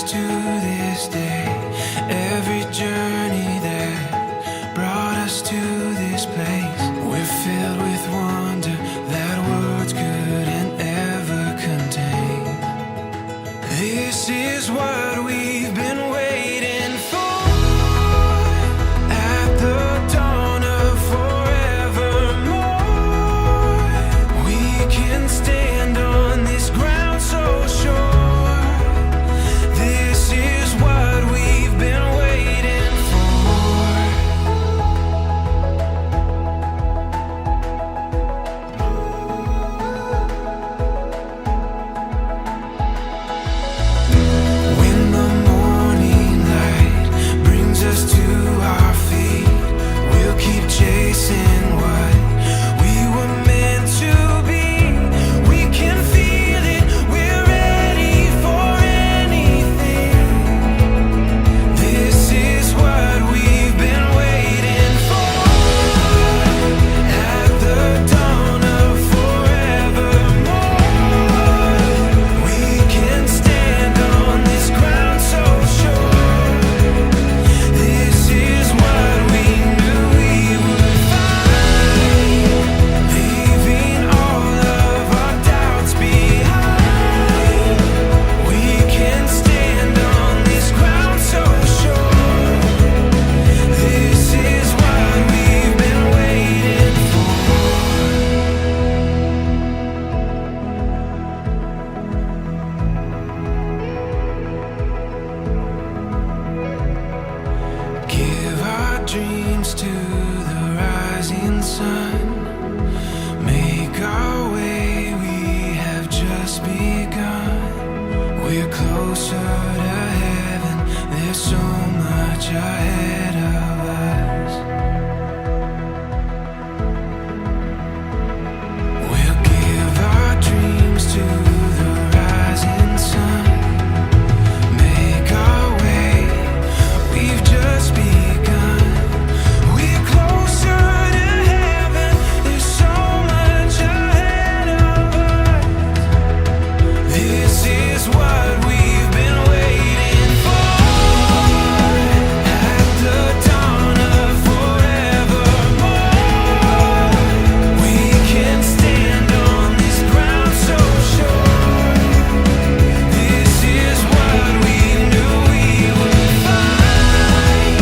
to this day. Every journey that brought us to this place. We're filled with wonder that words couldn't ever contain. This is what we've been waiting for. At the dawn of forevermore, we can stand on this ground so sure. This is what we've been waiting for. When the morning light brings us to our feet, we'll keep chasing what we were meant to be. We can feel it, we're ready for anything. This is what we've been waiting for. At the dawn of forevermore, we can stand on this ground so sure. This is what we knew we would find, leaving all of our doubts behind. We can stand on this ground so sure. This is what we've been waiting for. Give our dreams to the rising sun. Make our way, we have just begun. We're closer to heaven, there's so much ahead of us. We'll give our dreams to the rising sun. Make our way, we've just begun. We're closer to heaven, there's so much ahead of us. This is what we've been waiting for. At the dawn of forevermore, we can stand on this ground so sure. This is what we knew we would find,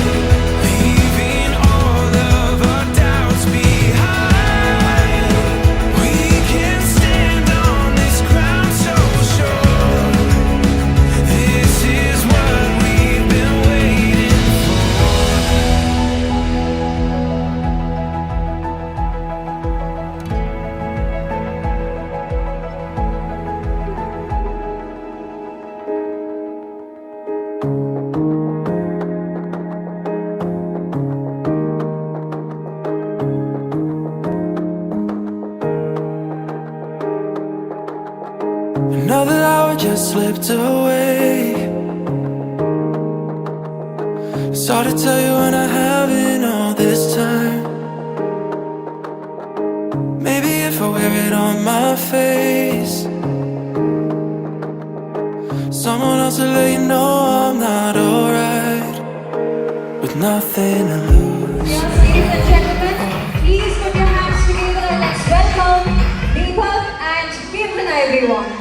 leaving all of our doubts behind. We can stand on this ground so sure. This is what we've been waiting for. Another hour just slipped away. It's hard to tell you when I haven't all this time. Maybe if I wear it on my face, someone else will let you know I'm not alright, with nothing to lose. Yes, ladies and gentlemen, please put your hands together and let's welcome Deepak and Kirtan, everyone.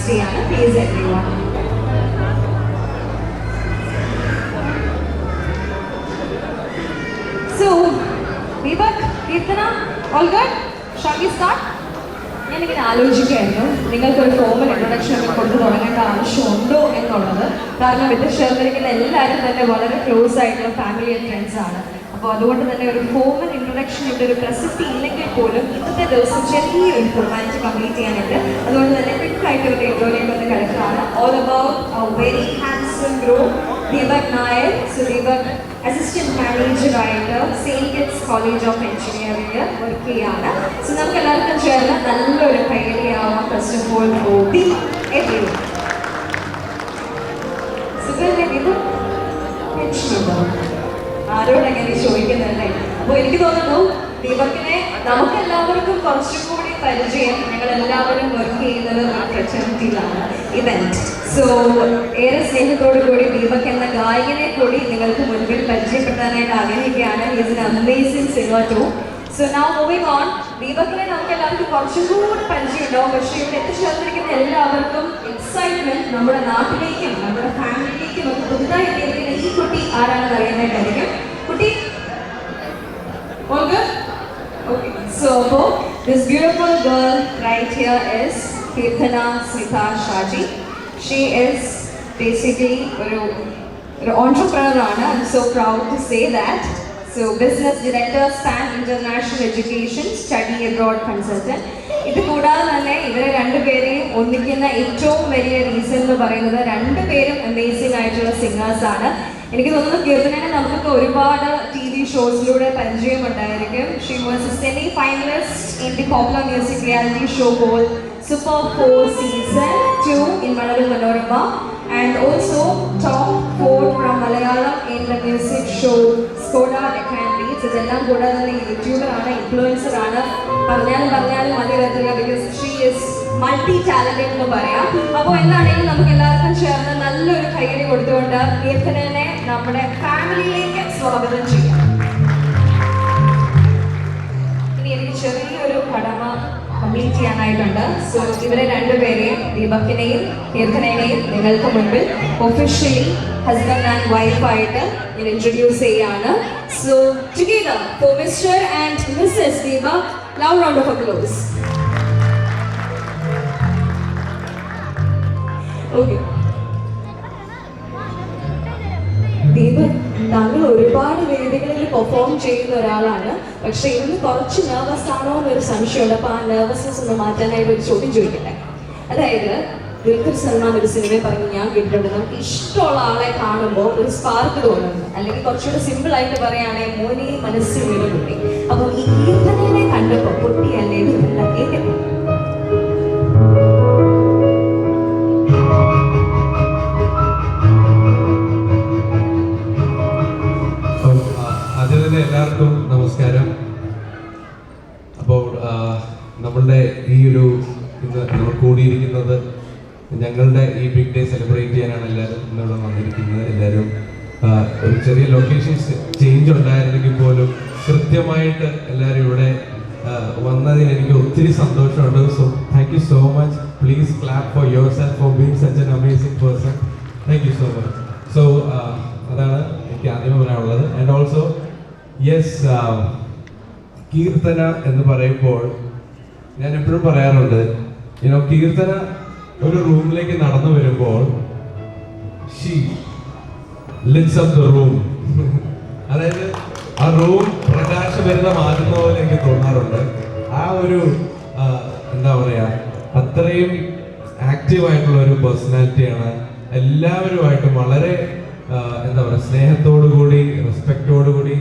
Request ചെയ്യാണ്. Please everyone. So, Deepak, Kirtana, all good? Shall we start? ഞാനിങ്ങനെ ആലോചിക്കുകയായിരുന്നു നിങ്ങൾക്കൊരു formal introduction കൊടുത്ത് തുടങ്ങേണ്ട ആവശ്യമുണ്ടോ എന്നുള്ളത്. കാരണം ഇത് ചേർന്നിരിക്കുന്ന എല്ലാവരും തന്നെ വളരെ ക്ലോസ് ആയിട്ടുള്ള ഫാമിലി ആൻഡ് ഫ്രണ്ട്സ് ആണ്. അപ്പോൾ അതുകൊണ്ട് തന്നെ ഒരു ഫോമൽ ഇൻട്രൊഡക്ഷൻ ഇവിടെ ഒരു പ്രസക്തി ഇല്ലെങ്കിൽ പോലും ഇന്നത്തെ ദിവസം ചെറിയൊരു ഫോർമാലിറ്റി കംപ്ലീറ്റ് ചെയ്യാനുണ്ട്. അതുകൊണ്ട് തന്നെ ക്വിക്കായിട്ട് ഒരു ഇൻട്രോയിലേക്ക് ഒന്ന് കിടക്കുകയാണ്. All about a very handsome groom Deepak Nair. So Deepak assistant മാനേജറായിട്ട് saint Kitts college of engineering work ചെയ്യാണ്. സോ നമുക്ക് എല്ലാവർക്കും ചേർന്ന് നല്ലൊരു കൈയടിയാവാം. First of all be everyone. സുഖല്ലേ ദീപക്? ടെൻഷനുണ്ടോ? ആരോടെങ്ങനെ ചോദിക്കുന്നതല്ലേ? അപ്പോൾ എനിക്ക് തോന്നുന്നു ദീപകിനെ നമുക്കെല്ലാവർക്കും കുറച്ചും കൂടി പരിചയം ഞങ്ങൾ എല്ലാവരും വർക്ക് ചെയ്യുന്നത് ഫ്രറ്റേണിറ്റിയിലാണ് ഇവന്റ്. സോ ഏറെ സ്നേഹത്തോടു കൂടി ദീപക് എന്ന ഗായകനെ കൂടി നിങ്ങൾക്ക് മുൻപിൽ പരിചയപ്പെടുത്താനായിട്ട് ആഗ്രഹിക്കുകയാണ്. He is an amazing singer too. So now moving on. ദീപകിനെ നമുക്ക് എല്ലാവർക്കും കുറച്ചും കൂടി പരിചയമുണ്ടാവും. പക്ഷേ ഇവിടെ എത്തിച്ചേർന്നിരിക്കുന്ന എല്ലാവർക്കും എക്സൈറ്റ്മെന്റ് നമ്മുടെ നാട്ടിലേക്കും നമ്മുടെ ഫാമിലിയിലേക്കും ഒക്കെ പുതുതായി എത്തിയിരിക്കുന്ന ഈ കുട്ടി ആരാണെന്ന് അറിയാനായിട്ടായിരിക്കും. കുട്ടി okay, so this beautiful girl right here is Kirtana Smita Shaji. She is basically an entrepreneur. I'm so proud to say that. So business director, SPAN International Education, study abroad consultant. ഇത് കൂടാതെ തന്നെ ഇവരെ രണ്ടുപേരെയും ഒന്നിക്കുന്ന ഏറ്റവും വലിയ reason എന്ന് പറയുന്നത് രണ്ടുപേരും അമേസിംഗ് ആയിട്ടുള്ള സിംഗേഴ്സ് ആണ്. എനിക്ക് തോന്നുന്നു കീർത്തനനെ നമുക്കൊക്കെ ഒരുപാട് TV ഷോസിലൂടെ പരിചയമുണ്ടായിരിക്കും. She was a semifinalist in the popular music reality show called Super 4 Season 2 in Malayalam Manorama, and also top 4 from Malayalam in the music show Skoda Deccan Beats. ഇതെല്ലാം കൂടാതെ തന്നെ യൂട്യൂബർ ആണ്, influencer ആണ്. പറഞ്ഞാലും മതി വരത്തില്ല. Because she is multi talented എന്ന് പറയാം. അപ്പോൾ എന്താണെങ്കിലും നമുക്ക് എല്ലാവർക്കും ചേർന്ന് നല്ലൊരു കൈയടി കൊടുത്തുകൊണ്ട് കീർത്തനനെ നമ്മുടെ ഫാമിലിയിലേക്ക് സ്വാഗതം ചെയ്യാം. ഇനി എനിക്ക് ചെറിയൊരു കടമ കംപ്ലീറ്റ് ചെയ്യാനായിട്ടുണ്ട്. സോ ഇവരെ രണ്ടുപേരെയും ദീപകിനെയും കീർത്തനയെയും നിങ്ങൾക്ക് മുൻപിൽ ഒഫീഷ്യലി ഹസ്ബൻഡ് ആൻഡ് വൈഫായിട്ട് ഞാൻ ഇൻട്രൊഡ്യൂസ് ചെയ്യാണ്. So together for mister and missus Deepak, love round of applause. Okay Deepak, താങ്കൾ ഒരുപാട് വേദികളിൽ പെർഫോം ചെയ്യുന്ന ഒരാളാണ്. പക്ഷെ ഇന്ന് കുറച്ച് നെർവസ് ആണോ എന്നൊരു സംശയമുണ്ട്. അപ്പോൾ ആ നെർവസ്നെസ് ഒന്ന് മാറ്റാനായിട്ട് ഒരു ചോദ്യം ചോദിക്കട്ടെ. അതായത് ദുൽഖർ സൽമാൻ ഒരു സിനിമയിൽ പറഞ്ഞു ഞാൻ കേട്ടിട്ടുണ്ട്, നമുക്ക് ഇഷ്ടമുള്ള ആളെ കാണുമ്പോൾ ഒരു സ്പാർക്ക് തോന്നുന്നു. അല്ലെങ്കിൽ കുറച്ചുകൂടെ സിമ്പിൾ ആയിട്ട് പറയുകയാണെങ്കിൽ മോനെ മനസ്സിൽ വീട് പൊട്ടി. അപ്പം ഈ കീർത്തനനെ കണ്ടപ്പോൾ പൊട്ടിയല്ലേ ഇതല്ല കേൾക്കട്ടെ. എല്ലാവർക്കും നമസ്കാരം. അപ്പോൾ നമ്മളുടെ ഈ ഒരു ഇന്ന് നമ്മൾ കൂടിയിരിക്കുന്നത് ഞങ്ങളുടെ ഈ ബിഗ് ഡേ സെലിബ്രേറ്റ് ചെയ്യാനാണ് എല്ലാവരും ഇന്നിവിടെ വന്നിരിക്കുന്നത്. എല്ലാവരും ഒരു ചെറിയ ലൊക്കേഷൻ ചേഞ്ച് ഉണ്ടായിരുന്നെങ്കിൽ പോലും കൃത്യമായിട്ട് എല്ലാവരും ഇവിടെ വന്നതിൽ എനിക്ക് ഒത്തിരി സന്തോഷമുണ്ട്. So thank you so much. Please clap for your self for being such an amazing person. Thank you so much. So അതാണ് എനിക്ക് ആദ്യം പറയാനുള്ളത്. ആൻഡ് ഓൾസോ യെസ്, കീർത്തന എന്ന് പറയുമ്പോൾ ഞാൻ എപ്പോഴും പറയാറുണ്ട്, കീർത്തന ഒരു റൂമിലേക്ക് നടന്നു വരുമ്പോൾ ഷീ ലിറ്റ്സ് അപ്പ് ദ റൂം. അതായത് ആ റൂം പ്രകാശഭരിതമാകുന്ന പോലെ എനിക്ക് തോന്നാറുണ്ട്. ആ ഒരു എന്താ പറയാ, അത്രയും ആക്റ്റീവായിട്ടുള്ള ഒരു പേഴ്സണാലിറ്റിയാണ്. എല്ലാവരുമായിട്ടും വളരെ എന്താ പറയുക, സ്നേഹത്തോടു കൂടി റെസ്പെക്റ്റോടു കൂടി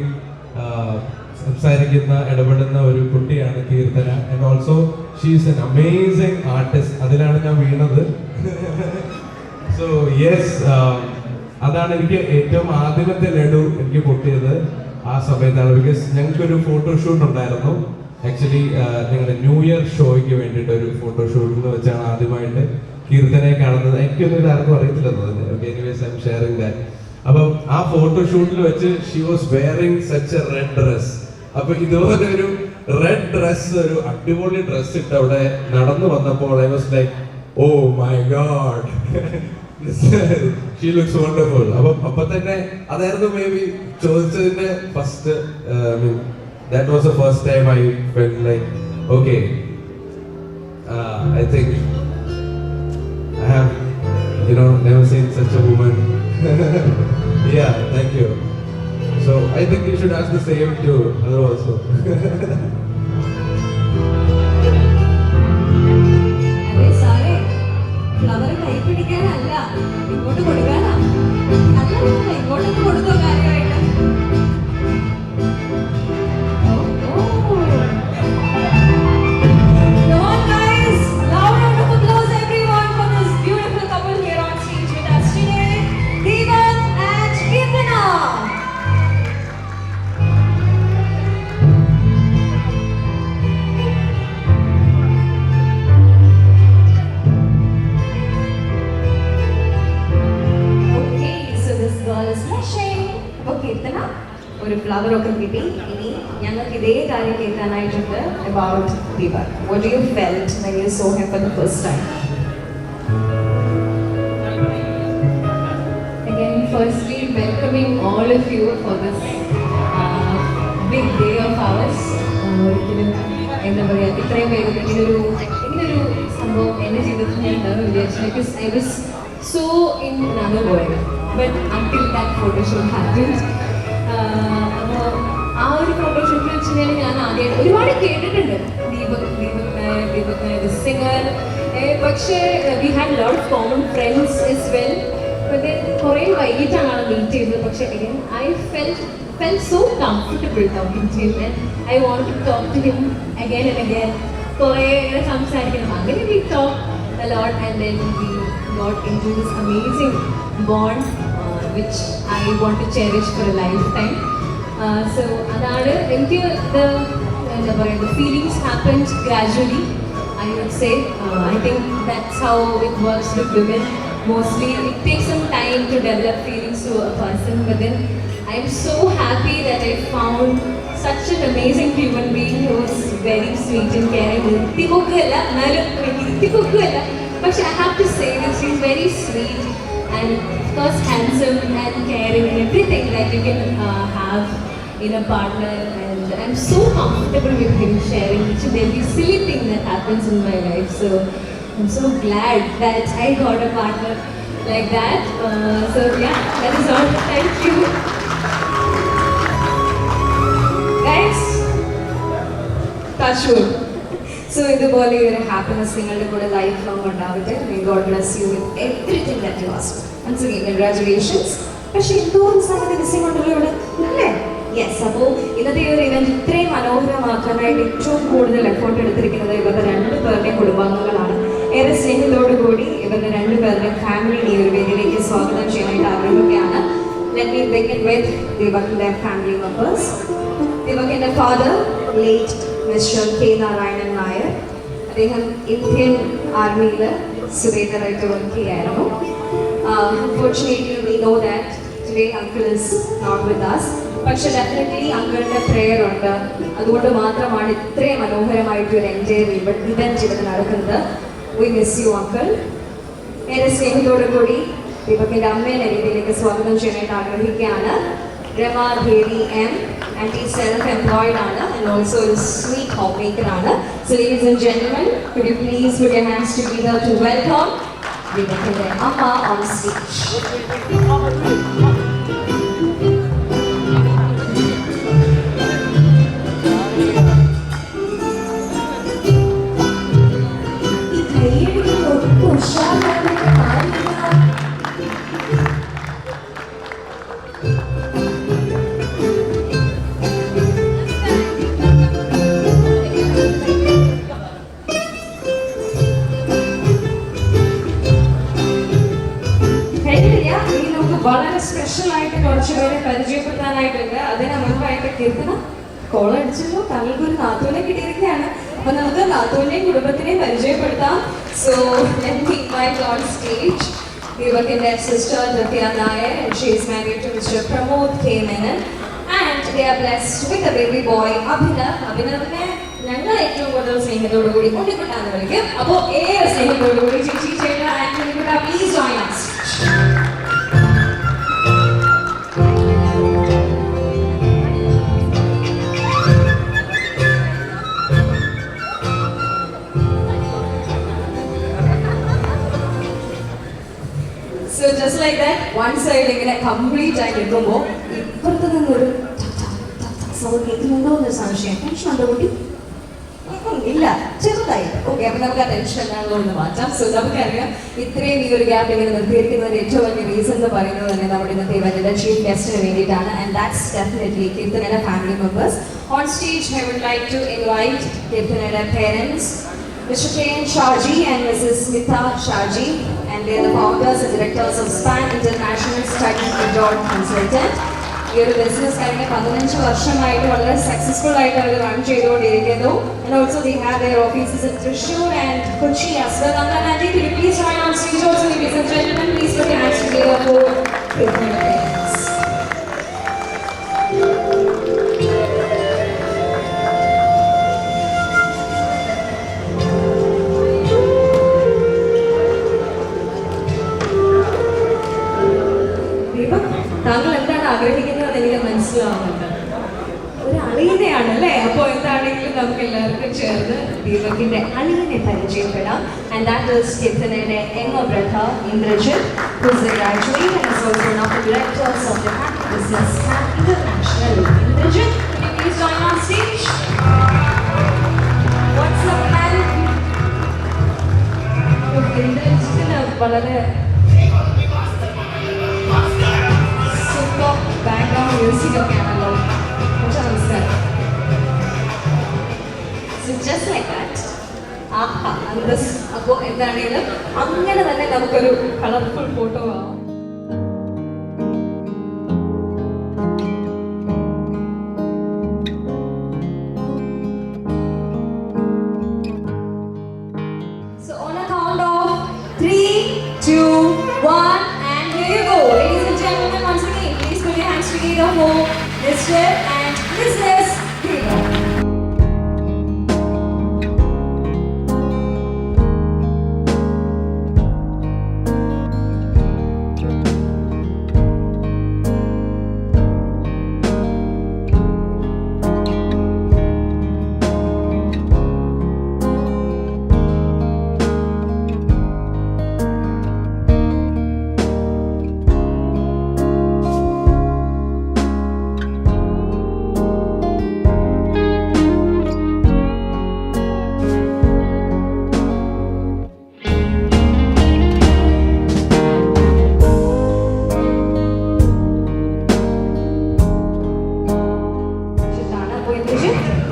സംസാരിക്കുന്ന ഇടപെടുന്ന ഒരു കുട്ടിയാണ് Keerthana. And also she is an amazing artist. അതിലാണ് ഞാൻ വീണത്. സോ യെസ്, അതാണ് എനിക്ക് ഏറ്റവും ആദ്യമത്തെ ലഡു എനിക്ക് പൊട്ടിയത് ആ സമയത്താണ്. ബിക്കോസ് ഞങ്ങൾക്കൊരു ഫോട്ടോഷൂട്ട് ഉണ്ടായിരുന്നു. ആക്ച്വലി ഞങ്ങളുടെ ന്യൂ ഇയർ ഷോയ്ക്ക് വേണ്ടിയിട്ട് ഒരു ഫോട്ടോഷൂട്ട് എന്ന് വെച്ചാണ് ആദ്യമായിട്ട് കീർത്തനയെ കാണുന്നത്. എനിക്കൊന്നും ഇതാർക്കും അറിയത്തില്ലെന്ന്. Okay, anyways I am sharing that. അപ്പം ആ ഫോട്ടോഷൂട്ടിൽ വെച്ച് she was wearing such a red dress. അപ്പൊ ഇതുപോലെ ഒരു റെഡ് ഡ്രസ്, ഒരു അടിപൊളി ഡ്രസ് ഇട്ട് അവിടെ നടന്നു വന്നപ്പോൾ I was like oh my god. She looks wonderful. അപ്പം തന്നെ അതായിരുന്നു മേ ബി ചോദിച്ചതിന്റെ first. That was the first time I felt like, okay, I think I have, never seen such a woman. Yeah, thank you. So I think you should ask the same to her also. അതെ സാറേ, flower കൈ പിടിക്കാനല്ല, ഇങ്ങോട്ട് കൊടുക്കാനാ. അല്ല, ഇങ്ങോട്ടൊന്ന് കൊടുത്തോ കാര്യമായിട്ട്. ഒരു ഫ്ലവർ ഒക്കെ കിട്ടി. ഇനി ഞങ്ങൾക്ക് ഇതേ കാര്യം കേൾക്കാനായിട്ടുണ്ട് about Deepak. What do you felt when you saw him for the first time? Again, firstly, welcoming all of you for this big day of ours. ഒരിക്കലും എന്താ പറയുക, ഇത്രയും വേഗം ഇങ്ങനൊരു സംഭവം എൻ്റെ ജീവിതത്തിൽ ഞാൻ ഉണ്ടാകുമെന്ന് വിചാരിച്ചു. Because I was so in another world. But until that photo shoot happened, അപ്പോൾ ആ ഒരു ഫോട്ടോഷൂട്ടിൽ വെച്ച് കഴിഞ്ഞാൽ ഞാൻ ആദ്യമായിട്ട് ഒരുപാട് കേട്ടിട്ടുണ്ട് ദീപക് സിംഗർ. പക്ഷേ we had lot of common friends S well. പക്ഷേ കുറേ വൈകിട്ടാണ് ആൾ മീറ്റ് ചെയ്തത്. പക്ഷേ again I felt so comfortable talking to him and I wanted to talk to him again and again. കുറേ സംസാരിക്കണം. അങ്ങനെ we talked a lot and then we got into this amazing bond which I want to cherish for a lifetime. So അതാണ് എനിക്ക് എന്താ പറയുക, the feelings happened gradually, I would say. I think that's how it works with women. Mostly it takes some time to develop feelings to a person, but then I'm so happy that I found such an amazing human being who was very sweet and caring. Irthipokkalla, എന്നാലും irthipokkalla, but I have to say this, he's very sweet and of course handsome and caring and everything that you can have in a partner, and I'm so comfortable with him sharing each and every silly thing that happens in my life. So I'm so glad that I got a partner like that. So yeah, that is all. Thank you. Guys, touch wood. So ഇതുപോലെ ഒരു happiness നിങ്ങളുടെ കൂടെ life long ഉണ്ടാവട്ടെ. May God bless you with everything that you ask. Once again, congratulations. പക്ഷേ എന്തോരം സമയത്ത് missing ഉണ്ടല്ലോ ഇവിടെ, അല്ലേ? യെസ്. അപ്പോൾ ഇന്നത്തെ ഈ ഒരു ഇവന്റ് ഇത്രയും മനോഹരമാക്കാനായിട്ട് ഏറ്റവും കൂടുതൽ എഫേർട്ട് എടുത്തിരിക്കുന്നത് ഇവരുടെ രണ്ടുപേരുടെയും കുടുംബാംഗങ്ങളാണ്. ഏറെ സ്നേഹത്തോടുകൂടി ഇവരുടെ രണ്ടുപേരുടെയും ഫാമിലിനെ ഈ ഒരു വേദിയിലേക്ക് സ്വാഗതം ചെയ്യാനായിട്ട് ആഗ്രഹിക്കുകയാണ്. Let me begin with Deepak's family members. Deepak's father, late Mr. K. Narayanan Nair. അദ്ദേഹം ഇന്ത്യൻ ആർമിയിൽ സുബേദറായിട്ട് വർക്ക് ചെയ്യായിരുന്നു. Unfortunately, we know that today uncle is not with us. പക്ഷെ ഡെഫിനറ്റ്ലി അങ്കിളിൻ്റെ പ്രെയർ ഉണ്ട്. അതുകൊണ്ട് മാത്രമാണ് ഇത്രയും മനോഹരമായിട്ട് ഒരു എൻജോയ് ഇവന്റ് ഇവിടെ നടക്കുന്നത്. We miss you, uncle. ഏറെ സ്നേഹത്തോടു കൂടി ദീപകിൻ്റെ അമ്മേനെ രീതിയിലേക്ക് സ്വാഗതം ചെയ്യാനായിട്ട് ആഗ്രഹിക്കുകയാണ്. രമാ ദേവി എം, ആൻഡ് ഈ സെൽഫ് എംപ്ലോയിഡ് ആണ് ആൻഡ് ഓൾസോ ഒരു സ്വീറ്റ് ഹോം മേക്കർ ആണ്. So ladies and gentlemen, could you please put your hands together to welcome ദീപകിൻ്റെ അമ്മ on stage. വളരെ സ്പെഷ്യൽ ആയിട്ട് കുറച്ച് പേരെ പരിചയപ്പെടുത്താനായിട്ടുണ്ട്. അതിന് മുൻപായിട്ട് കീർത്തന കോളം അടിച്ചല്ലോ, താങ്കൾക്ക് ഒരു നാത്തൂനെ കിട്ടിയിരിക്കുകയാണ്. അപ്പൊ നമുക്ക് നാത്തൂനെയും കുടുംബത്തിനെയും പരിചയപ്പെടുത്താം. So let me invite on stage ദീപകിന്റെ sister Nitya Nair, and she is married to Mr. Pramod K. Menon, and they are blessed with a baby boy Abhinav. അഭിനവിനെ ഞങ്ങൾ ഏറ്റവും കൂടുതൽ സ്നേഹത്തോടുകൂടി ഉണ്ണിക്കുട്ടാന്ന് വിളിക്കും. അപ്പോൾ ഏറെ സ്നേഹത്തോടുകൂടി ചേച്ചി ചേട്ടാ ആൻഡ് ഉണ്ണിക്കുട്ട please join us. So just like that, one side ഇങ്ങനെ കംപ്ലീറ്റ് ആയി നിൽക്കുമ്പോൾ ഇപ്പുറത്ത് നിന്നൊരു സൗണ്ട് കേൾക്കുന്നുണ്ടോ എന്നൊരു സംശയം. ടെൻഷൻ ഉണ്ടോ കുട്ടി? ഇല്ല, ചെറുതായിട്ട്. ഓക്കെ, അപ്പൊ നമുക്ക് ആ ടെൻഷൻ എന്താണെന്ന് ഒന്ന് മാറ്റാം. സോ നമുക്കറിയാം ഇത്രയും ഈ ഒരു ഗ്യാപ്പ് ഇങ്ങനെ നിർത്തിയിരിക്കുന്നതിന് ഏറ്റവും വലിയ റീസൺ എന്ന് പറയുന്നത് തന്നെ നമ്മുടെ ഇന്നത്തെ ഇവന്റിന്റെ ചീഫ് ഗസ്റ്റിന് വേണ്ടിയിട്ടാണ്. ആൻഡ് ദാറ്റ്സ് ഡെഫിനറ്റ്ലി കീർത്തനയുടെ family members. On stage I would like to invite കീർത്തനയുടെ parents, Mr. K.N. Shaji and Mrs. Smita Shaji, and they are the founders and directors of SPAN International Study Abroad Consultant. ഈ ഒരു business കഴിഞ്ഞ 15 വർഷമായിട്ട് വളരെ successful ആയിട്ട് അവർ run ചെയ്തുകൊണ്ടിരിക്കുന്നു. And also they have their offices in Thrissur and Kochi as well. Uncle and Auntie, could you please join on stage also, ladies and gentlemen? Please put your hands together for Kirtana parents. താങ്കൾ എന്താണ് ആഗ്രഹിക്കുന്നത് എനിക്ക് മനസ്സിലാവുന്നുണ്ട്. ഒരു അളിയനെയാണ് അല്ലേ? അപ്പോൾ എന്താണെങ്കിലും നമുക്ക് എല്ലാവർക്കും ചേർന്ന് ദീപകിന്റെ അളിയനെ പരിചയപ്പെടാം. ആൻഡ് ദാറ്റ് ഈസ് കീർത്തനയുടെ younger brother Indrajit, who is a graduate and is also one of the directors of the Happy Business International. Indrajit, can you please join on stage? What's the plan? Indrajitന് വളരെ background music ഒക്കെ ആണല്ലോ. നമസ്കാരം. So just like that. ആഹാ, അപ്പോൾ എന്താണെങ്കിലും അങ്ങനെ തന്നെ നമുക്കൊരു കളർഫുൾ ഫോട്ടോ ആവാം. So on a count of 3, 2, 1 and here you go. Ladies and gentlemen, once again, please put your hands together for Mr. and Mrs. Deva.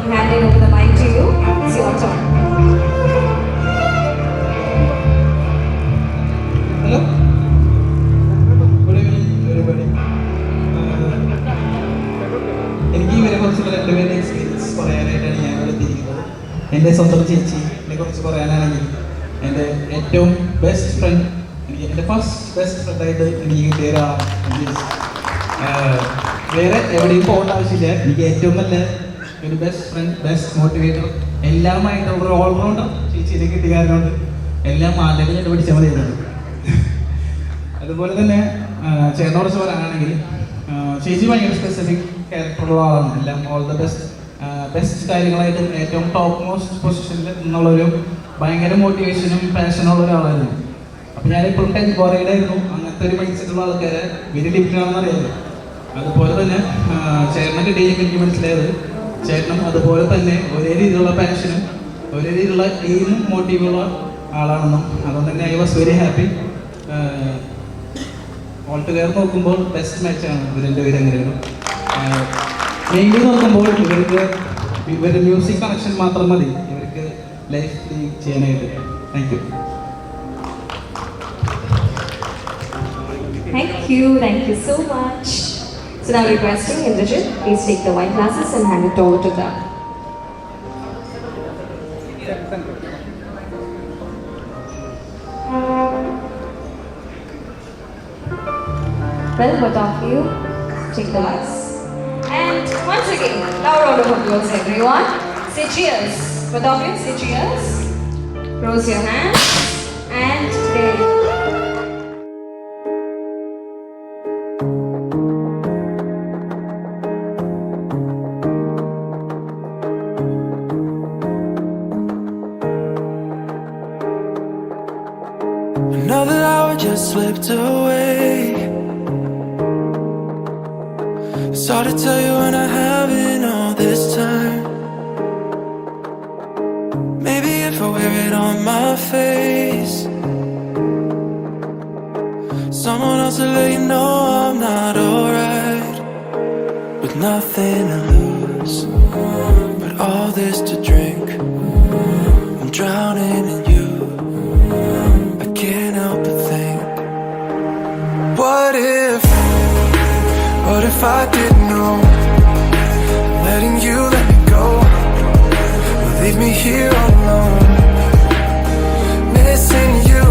I'm handing over the mic to you. It's your turn. Hello. Good evening, everybody. എനിക്ക് ഇവരെ കുറിച്ചുള്ള രണ്ടുപേരുടെ experience പറയാനായിട്ടാണ് ഞാൻ ഇവിടെ എത്തിയിരിക്കുന്നത്. എൻ്റെ സ്വന്തം ചേച്ചിനെ കുറിച്ച് പറയാനാണെങ്കിൽ എൻ്റെ ഏറ്റവും ബെസ്റ്റ് ഫ്രണ്ട്, എൻ്റെ ഫസ്റ്റ് ബെസ്റ്റ് ഫ്രണ്ടായിട്ട് എനിക്ക് കിട്ടിയ ഒരാളാണ്. വേറെ എവിടെയും പോകേണ്ട ആവശ്യമില്ല. എനിക്ക് ഏറ്റവും നല്ല ഒരു ബെസ്റ്റ് ഫ്രണ്ട്, ബെസ്റ്റ് മോട്ടിവേറ്റർ, എല്ലാമായിട്ടുള്ള ഒരു ഓൾറൗണ്ടർ ചേച്ചിയിലെ കിട്ടിയ കാരണമുണ്ട്. എല്ലാം ആദ്യമേ ഞാൻ പഠിച്ചാൽ മതിയായിരുന്നു. അതുപോലെ തന്നെ ചേട്ടനെ കുറിച്ച് പറയാനാണെങ്കിൽ ചേച്ചി ഭയങ്കര സ്പെസിഫിക് ക്യാരക്ടറുള്ള ആളാണ്. എല്ലാം ഓൾ ദ ബെസ്റ്റ് കാര്യങ്ങളായിട്ട് ഏറ്റവും ടോപ്പ് മോസ്റ്റ് പൊസിഷനിൽ എന്നുള്ളൊരു ഭയങ്കര മോട്ടിവേഷനും പാഷനുള്ള ഒരാളായിരുന്നു. അപ്പം ഞാനെപ്പോഴും വറീഡായിരുന്നു അങ്ങനത്തെ ഒരു മൈൻഡ് സെറ്റുള്ള ആൾക്കാരെ വെരി ഡിഫറെൻ്റ് അറിയാമല്ലോ. അതുപോലെ തന്നെ ചേട്ടനെ കിട്ടിയപ്പോൾ എനിക്ക് മനസ്സിലായത് ചേട്ടനും അതുപോലെ തന്നെ ഒരേ രീതിയിലുള്ള പാഷനും ഒരേ രീതിയിലുള്ള എയിമും മോട്ടീവുള്ള ആളാണെന്നും അതുകൊണ്ട് തന്നെ I was very happy. All together നോക്കുമ്പോൾ ബെസ്റ്റ് മാച്ചാണ് ഇവർ രണ്ടുപേരും. എങ്ങനെയാണ് മെയിൻലി നോക്കുമ്പോൾ ഇവരുടെ മ്യൂസിക് കണക്ഷൻ മാത്രം മതി ഇവർക്ക് ലൈഫ് ചെയ്യാനായിട്ട്. Thank you. Thank you so much. So now requesting Indrajit, please take the wine glasses and hand it over to them. Well, both of you, take the glass. And once again, loud round of applause everyone. Say cheers. Both of you, say cheers. Close your hands. And there you go. Another hour just slipped away. It's hard to tell you when I haven't all this time. Maybe if I wear it on my face, someone else will let you know I'm not alright. With nothing to lose, but all this to drink. I'm drowning in you, I can't help but think. What if I didn't know? Letting you let me go will leave me here alone, missing you.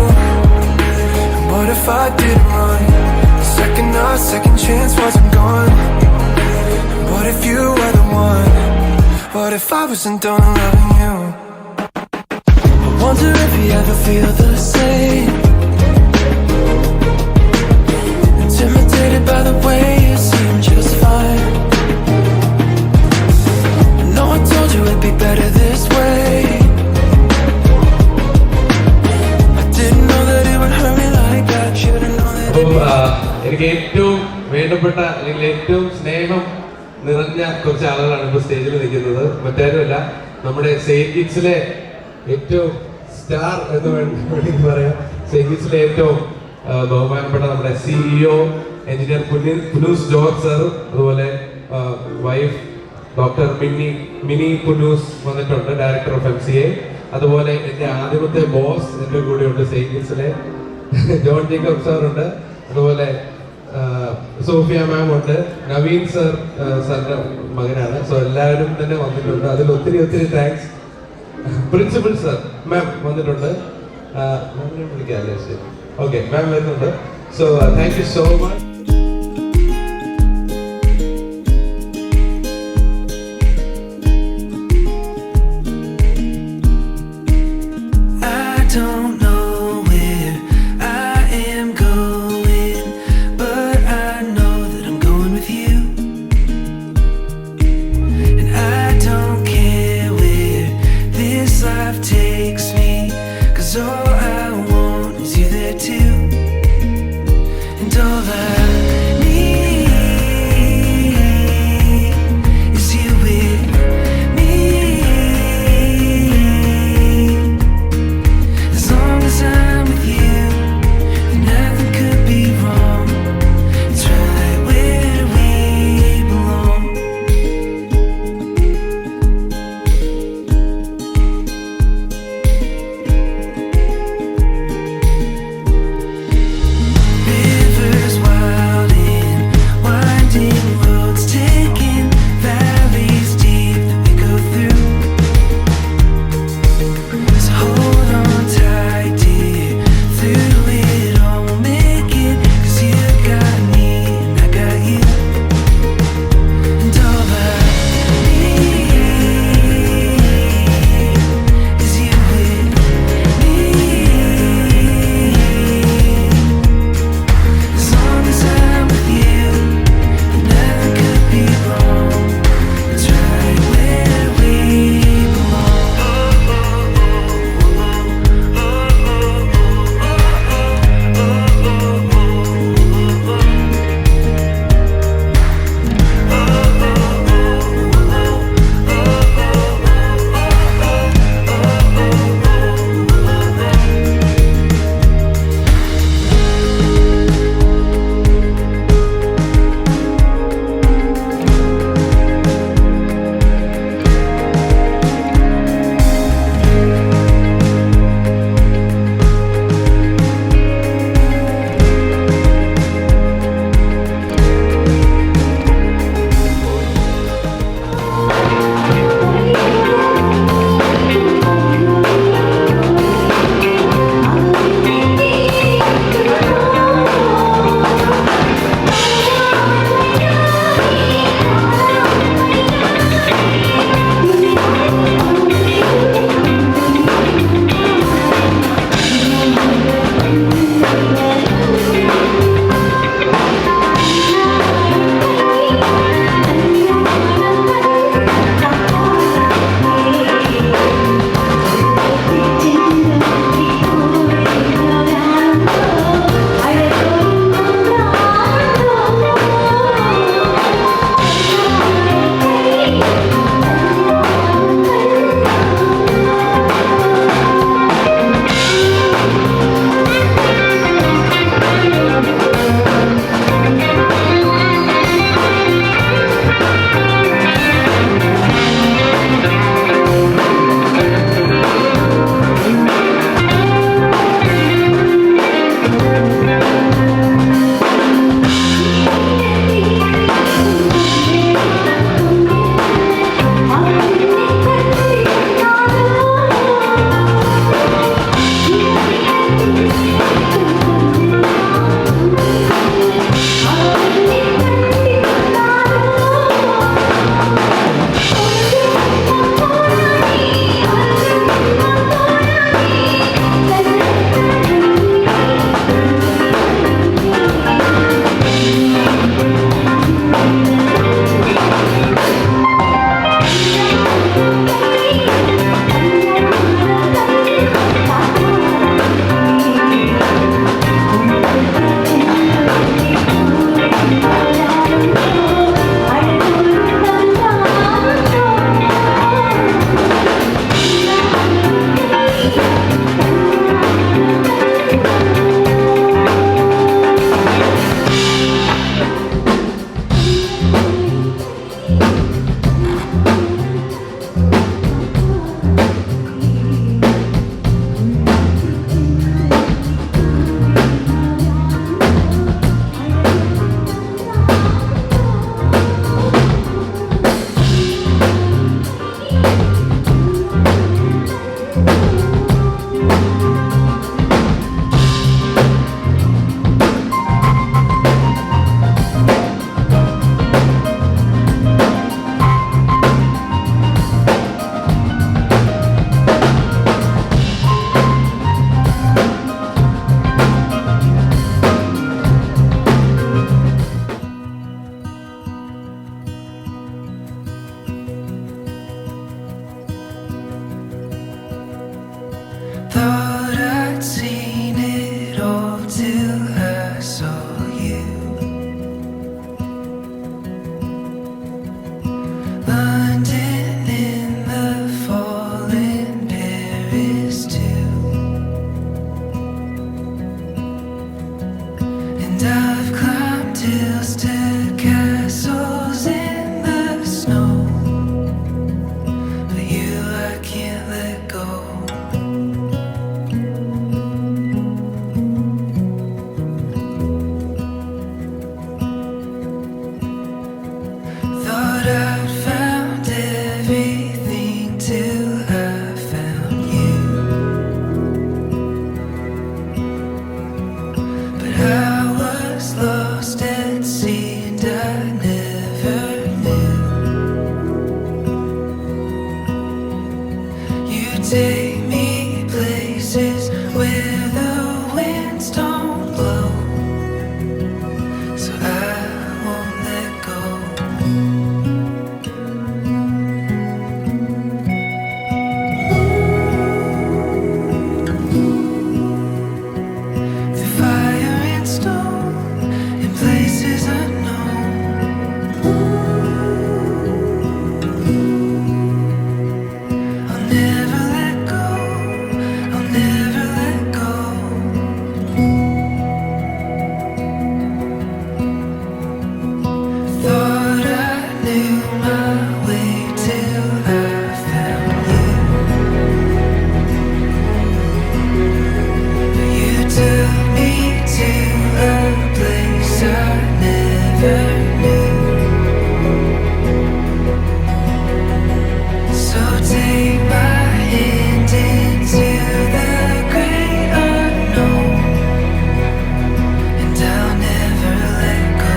And what if I didn't run? Our second chance wasn't gone. And what if you were the one? What if I wasn't done loving you? I wonder if you ever feel the same. Intimidated by the way you seem just fine. I know I told you it'd be better this way. I didn't know that it would hurt me like that. Should've known that it'd be എനിക്ക് ഏറ്റവും വേണ്ടപ്പെട്ട അല്ലെങ്കിൽ ഏറ്റവും സ്നേഹം നിറഞ്ഞ കുറച്ച് ആളുകളാണ് ഇപ്പോൾ സ്റ്റേജിൽ നിൽക്കുന്നത്. മറ്റാരുമല്ല, നമ്മുടെ സെയിന്റ് കിഡ്സിലെ ഏറ്റവും സ്റ്റാർ എന്ന് വേണമെങ്കിൽ പറയാം. സെയിന്റ് കിഡ്സിലെ ഏറ്റവും ബഹുമാനപ്പെട്ട നമ്മുടെ CEO engineer Punnoose George sir, അതുപോലെ വൈഫ് ഡോക്ടർ മിനി പുനൂസ് വന്നിട്ടുണ്ട്, ഡയറക്ടർ ഓഫ് MCA. അതുപോലെ എൻ്റെ ആദ്യത്തെ ബോസ് എൻ്റെ കൂടെയുണ്ട്, സെയിന്റ് കിഡ്സിലെ ജോൺ ജേക്കബ് സാർ ഉണ്ട്. അതുപോലെ സോഫിയ മാം ഉണ്ട്, നവീൻ സർ സാറിന്റെ മകനാണ്. സോ എല്ലാവരും തന്നെ വന്നിട്ടുണ്ട്. അതിൽ ഒത്തിരി താങ്ക്സ്. പ്രിൻസിപ്പൽ സർ മാം വന്നിട്ടുണ്ട്. വിളിക്കാല്ലേ? ശരി, ഓക്കെ, മാം വരുന്നുണ്ട്. So thank you so much. Takes me, 'cause all I want is you there too, and all that so I won't let go. The fire and stone in places unknown. I'll never let go. I'll never let go. Thought I knew my way till I found you. But you took me to a place I never knew. So take my hand into the great unknown, and I'll never let go.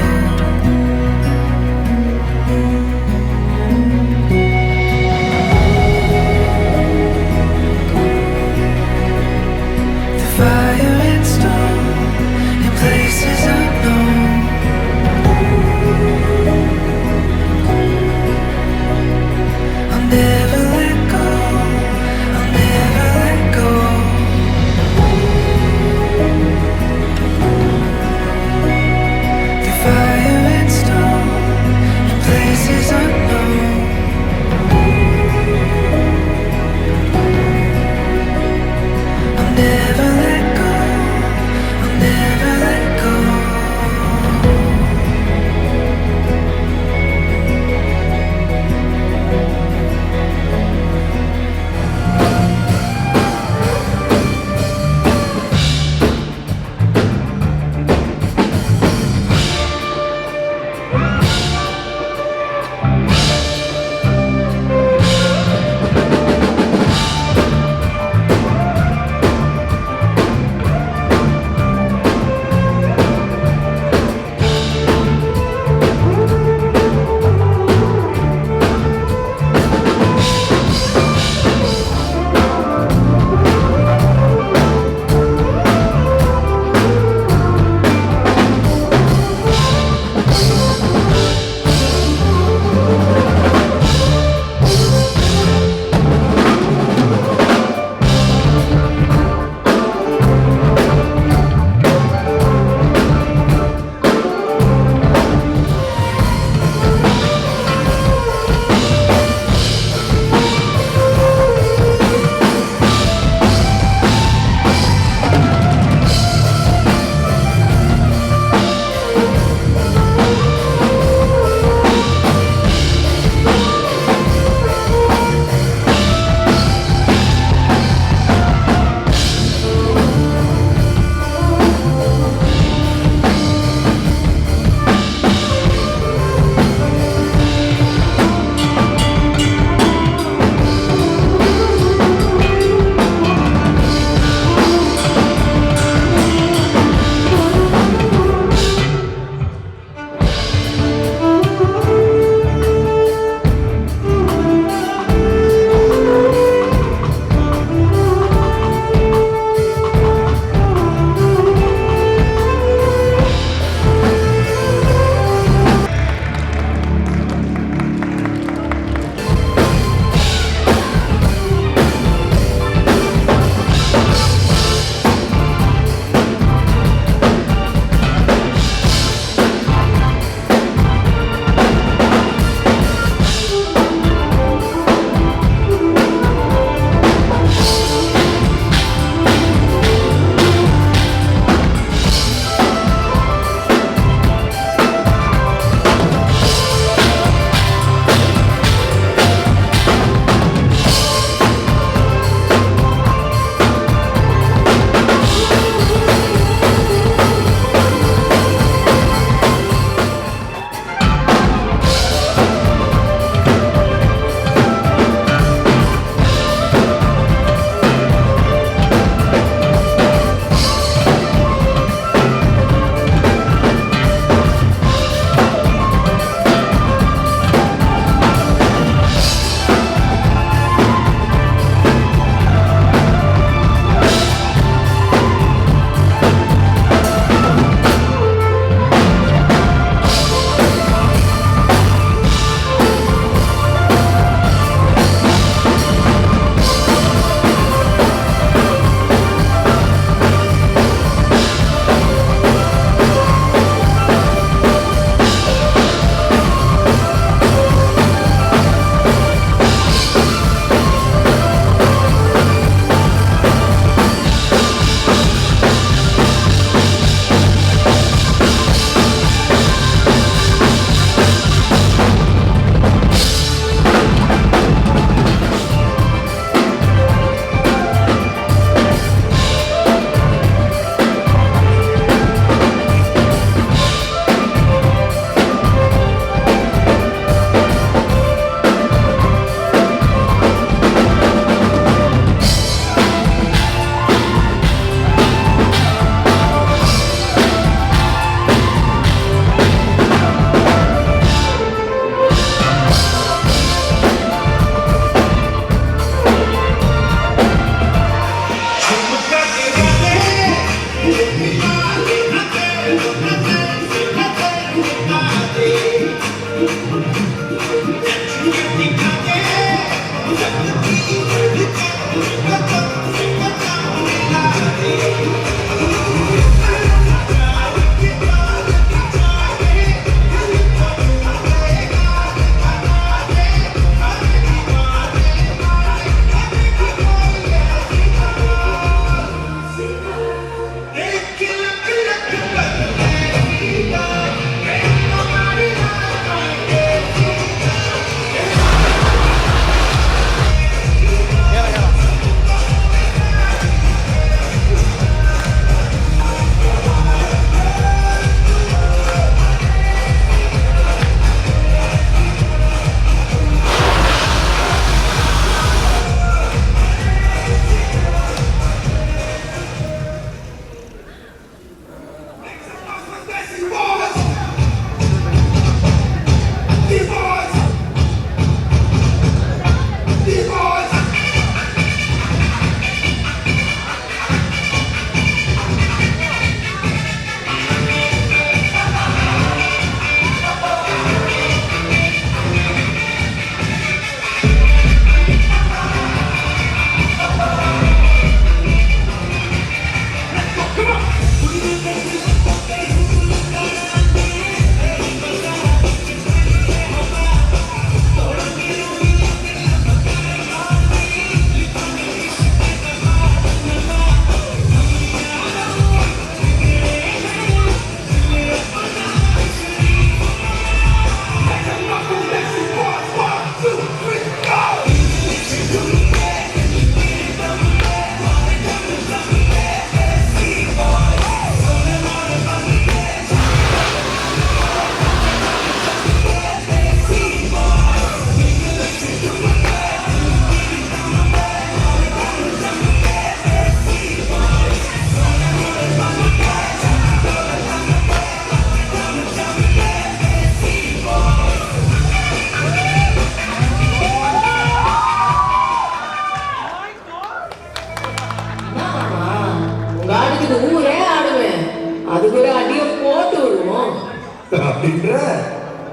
The fire and stone in places unknown.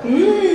Thank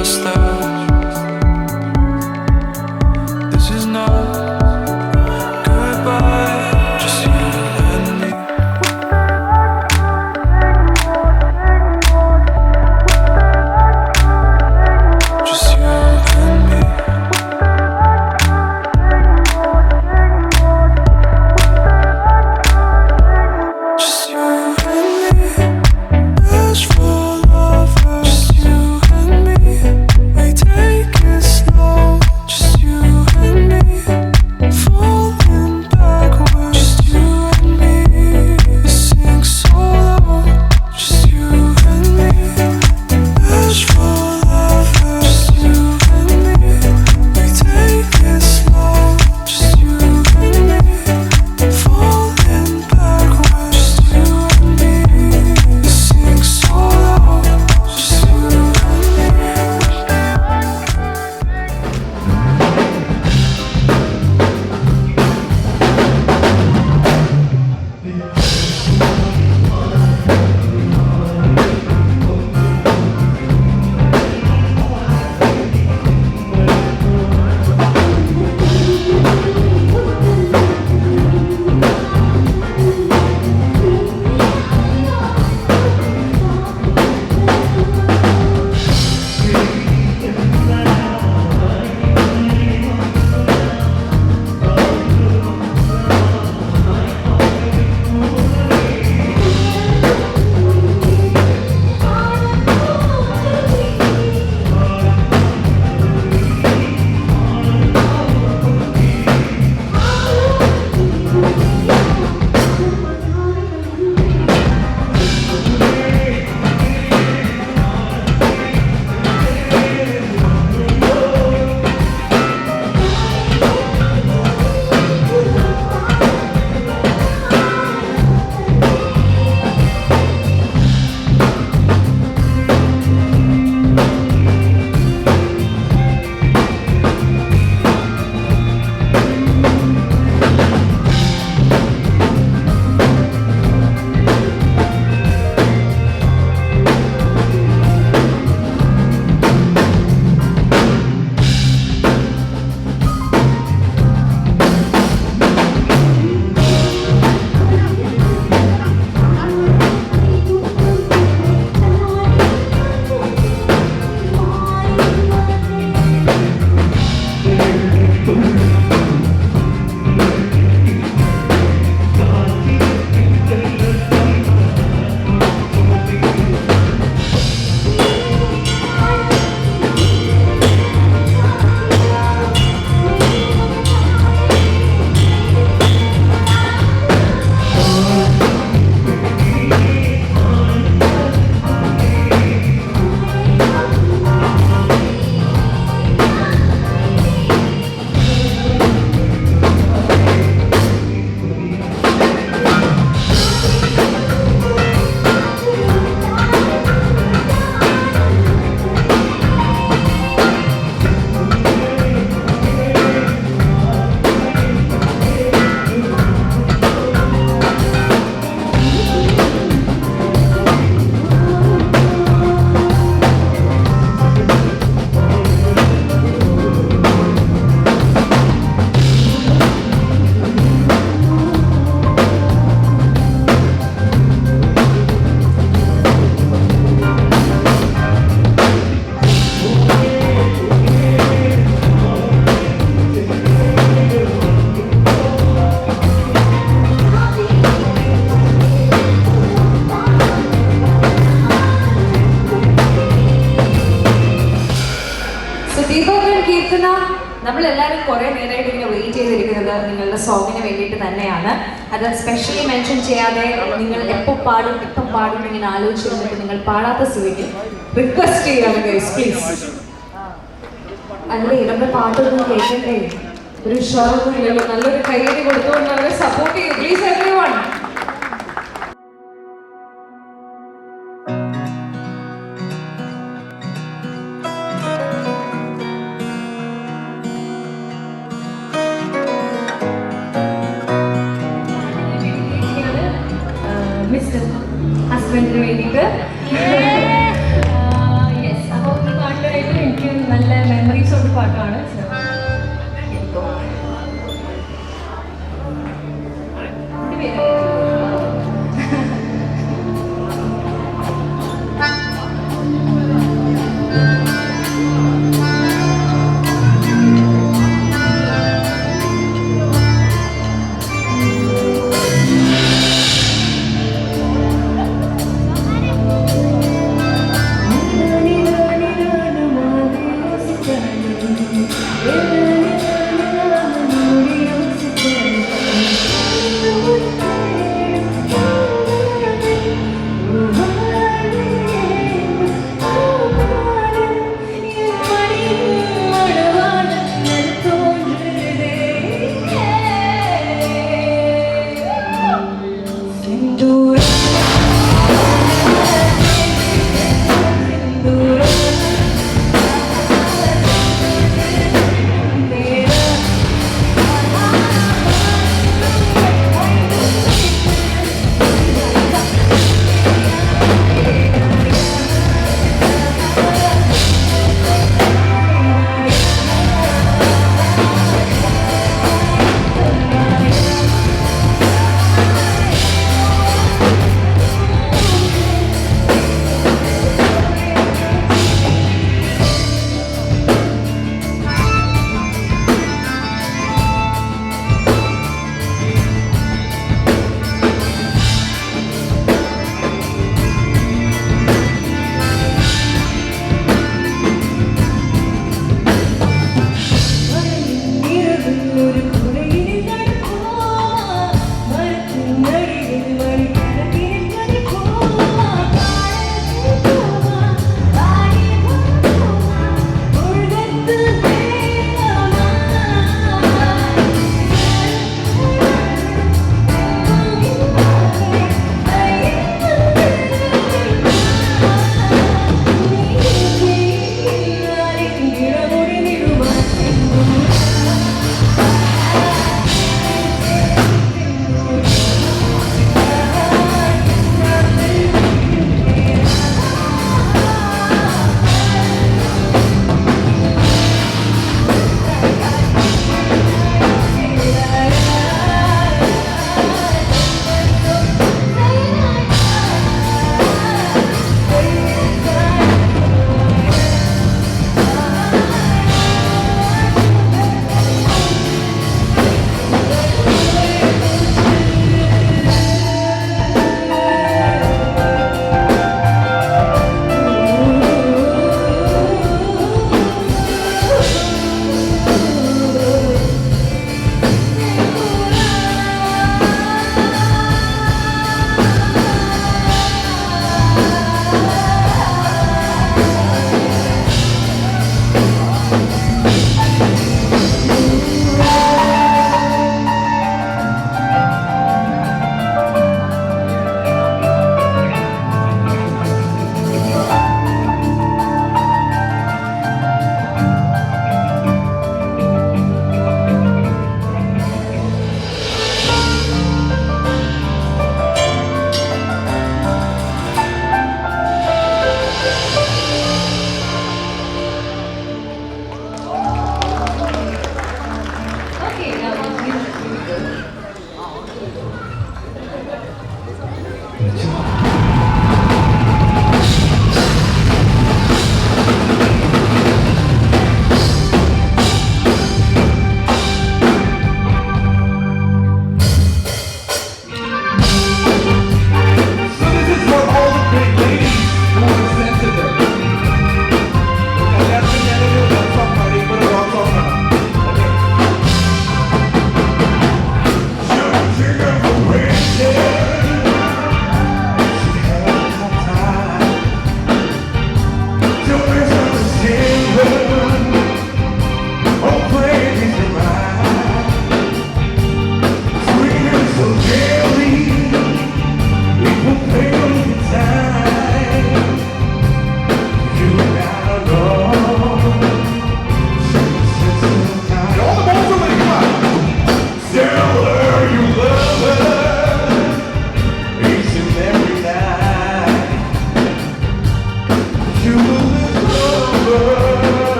us love. This is not goodbye, just you and me. Just you and me. Just you and me. As for lovers, just you and me. We take it slow. Just you and me. Falling backwards. Just you and me. We sing solo. Just you and me. As for lovers, just you and me. We take it slow. Just you and me. Falling backwards. Just you and me. We sing solo. Just you and me. നമ്മളെല്ലാവരും കുറേ നേരമായിട്ട് ഇങ്ങനെ wait ചെയ്തിരിക്കുന്നത് നിങ്ങളുടെ സോങ്ങിന് വേണ്ടിയിട്ട് തന്നെയാണ്. അത് specially mention ചെയ്യാതെ നിങ്ങൾ എപ്പോൾ പാടും ഇങ്ങനെ ആലോചിച്ചിരുന്നിട്ട് നിങ്ങൾ പാടാത്ത സ്ഥിതിക്ക് റിക്വസ്റ്റ് ചെയ്യാണ് ഗൈസ്, പ്ലീസ്. അല്ലേ നമ്മുടെ പാട്ടൊന്നും കേൾക്കണ്ടേ? ഒരു ഉഷാറൊന്നും ഇല്ലല്ലോ. നല്ലൊരു കൈയടി കൊടുത്തുകൊണ്ട് അവരെ സപ്പോർട്ട് ചെയ്യും പ്ലീസ് എവരിവൺ. മിസ്റ്റർ ഹസ്ബൻഡിന് വേണ്ടിയിട്ട് യെസ്, അപ്പോൾ ഈ പാട്ടിലായിട്ട് പാട്ടാണ്.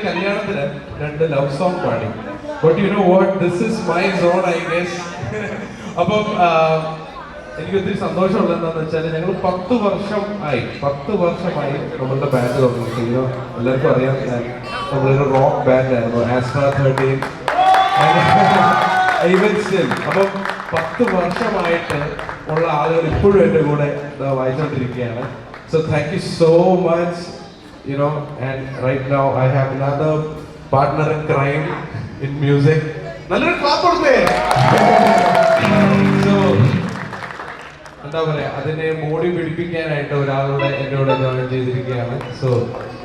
കല്യാണത്തിന് 2 ലവ് സോങ് പാടി. But you know what, this is my zone I guess. അപ്പം എനിക്ക് ഒത്തിരി സന്തോഷമുള്ളത് എന്താണെന്ന് വെച്ചാൽ ഞങ്ങൾ 10 വർഷമായി നമ്മളുടെ ബാൻഡ് തുടങ്ങിയിട്ട്. എല്ലാവർക്കും അറിയാം, നമ്മളൊരു റോക്ക് ബാൻഡ് ആയിരുന്നു, ആസ്ട്ര 13. അപ്പം 10 വർഷമായിട്ട് ഉള്ള ആളുകൾ ഇപ്പോഴും എൻ്റെ കൂടെ വായിച്ചുകൊണ്ടിരിക്കുകയാണ്. So thank you so much. And right now I have another partner in crime in music. നല്ലൊരു ക്ലാപ്പ് കൊടുത്തേ. So എന്താ പറയാ, അതിനെ മോടി പിടിപ്പിക്കാനായിട്ട് ഒരാളുടെ എന്നോട് ജോയിൻ ചെയ്തിരിക്കുകയാണ്. So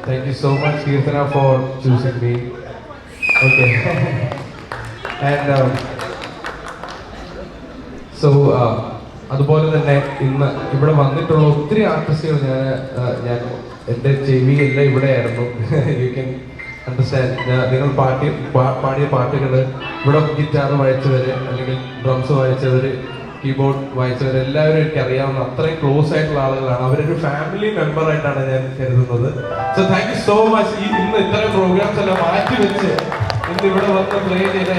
thank you so much Keerthana four choosing me. Okay. And so അതുപോലെ തന്നെ ഇന്ന് ഇവിടെ വന്നിട്ടുള്ള ഒത്തിരി ആർട്ടിസ്റ്റുകൾ ഞാൻ എൻ്റെ ചെവിയെല്ലാം ഇവിടെയായിരുന്നു. You can understand. നിങ്ങൾ പാടിയ പാട്ടുകൾ ഇവിടെ ഗിറ്റാർ വായിച്ചവർ, അല്ലെങ്കിൽ ഡ്രംസ് വായിച്ചവർ, കീബോർഡ് വായിച്ചവർ, എല്ലാവരും എനിക്ക് അറിയാവുന്ന അത്രയും ക്ലോസ് ആയിട്ടുള്ള ആളുകളാണ്. അവരൊരു ഫാമിലി മെമ്പർ ആയിട്ടാണ് ഞാൻ കരുതുന്നത്. So thank you so much. ഇന്ന് ഇത്രയും പ്രോഗ്രാംസ് എല്ലാം മാറ്റി വെച്ച് ഇന്ന് ഇവിടെ വന്ന് പ്ലേ ചെയ്ത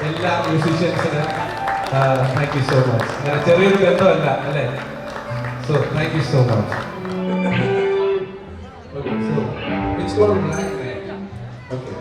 എല്ലാ മ്യൂസീഷ്യൻസിനും താങ്ക് യു സോ മച്ച്. അങ്ങനെ ചെറിയൊരു ബന്ധമല്ല അല്ലേ? So thank you so much. Okay, so it's called Black Man. Okay.